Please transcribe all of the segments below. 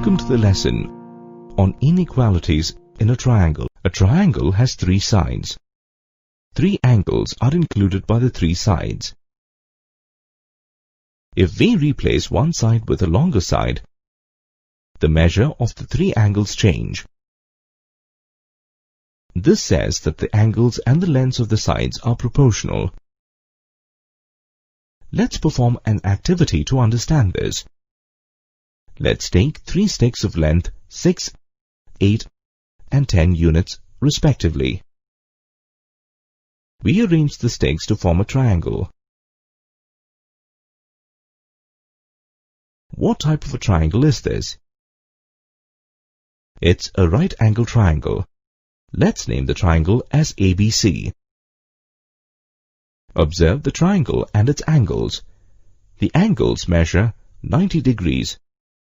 Welcome to the lesson on inequalities in a triangle. A triangle has three sides. Three angles are included by the three sides. If we replace one side with a longer side, the measure of the three angles change. This says that the angles and the lengths of the sides are proportional. Let's perform an activity to understand this. Let's take three sticks of length 6, 8, and 10 units respectively. We arrange the sticks to form a triangle. What type of a triangle is this? It's a right angle triangle. Let's name the triangle as ABC. Observe the triangle and its angles. The angles measure 90 degrees,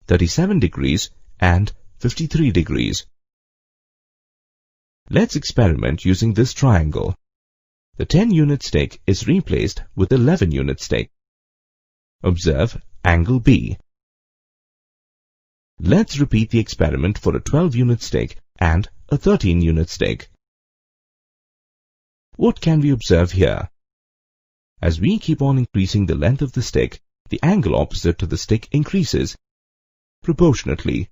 37 degrees, and 53 degrees. Let's experiment using this triangle. The 10-unit stick is replaced with the 11-unit stick. Observe angle B. Let's repeat the experiment for a 12-unit stick and a 13-unit stick. What can we observe here? As we keep on increasing the length of the stick, the angle opposite to the stick increases proportionately.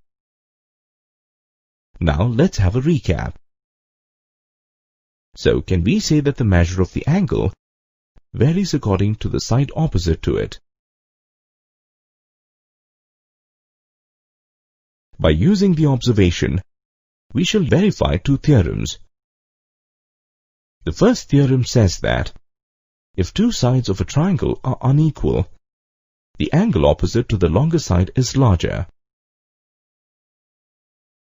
Now let's have a recap. So can we say that the measure of the angle varies according to the side opposite to it? By using the observation, we shall verify two theorems. The first theorem says that if two sides of a triangle are unequal, the angle opposite to the longer side is larger.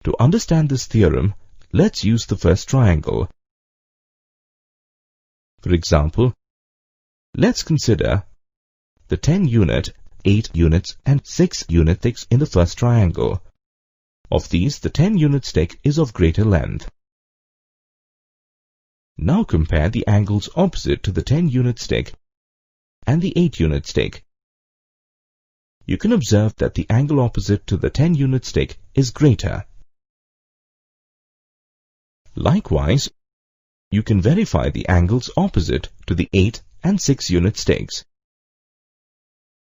To understand this theorem, let's use the first triangle. For example, let's consider the 10-unit, 8 units, and 6-unit sticks in the first triangle. Of these, the 10-unit stick is of greater length. Now compare the angles opposite to the 10-unit stick and the 8-unit stick. You can observe that the angle opposite to the 10-unit stick is greater. Likewise, you can verify the angles opposite to the 8 and 6-unit sticks.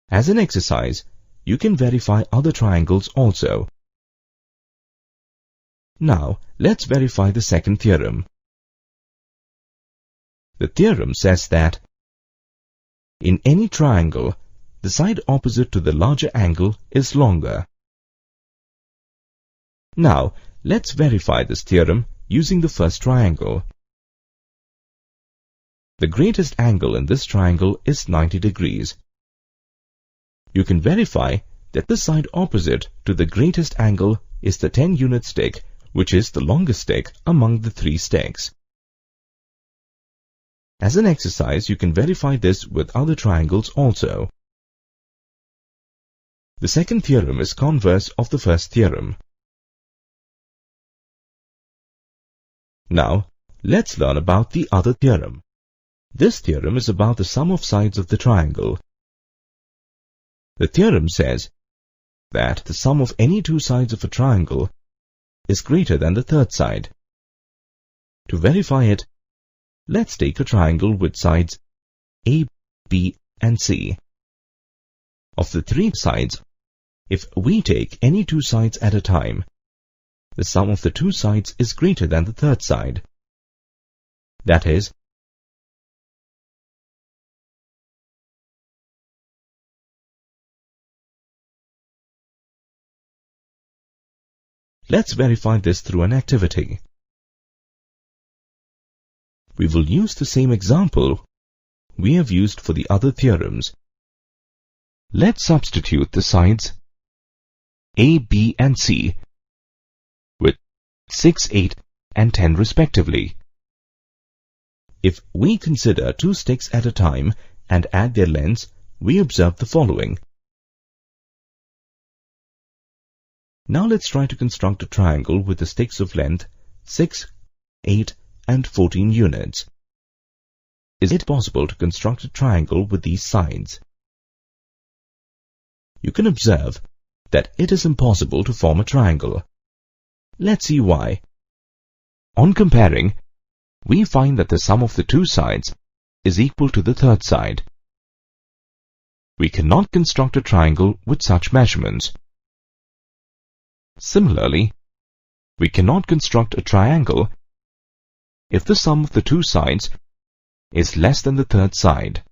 As an exercise, you can verify other triangles also. Now, let's verify the second theorem. The theorem says that in any triangle, the side opposite to the larger angle is longer. Now, let's verify this theorem using the first triangle. The greatest angle in this triangle is 90 degrees. You can verify that the side opposite to the greatest angle is the 10-unit stick, which is the longest stick among the three sticks. As an exercise, you can verify this with other triangles also. The second theorem is converse of the first theorem. Now, let's learn about the other theorem. This theorem is about the sum of sides of the triangle. The theorem says that the sum of any two sides of a triangle is greater than the third side. To verify it, let's take a triangle with sides A, B, and C. Of the three sides, if we take any two sides at a time, the sum of the two sides is greater than the third side. That is, let's verify this through an activity. We will use the same example we have used for the other theorems. Let's substitute the sides A, B, and C with 6, 8, and 10 respectively. If we consider two sticks at a time and add their lengths, we observe the following. Now let's try to construct a triangle with the sticks of length 6, 8, and 14 units. Is it possible to construct a triangle with these sides? You can observe that it is impossible to form a triangle. Let's see why. On comparing, we find that the sum of the two sides is equal to the third side. We cannot construct a triangle with such measurements. Similarly, we cannot construct a triangle if the sum of the two sides is less than the third side.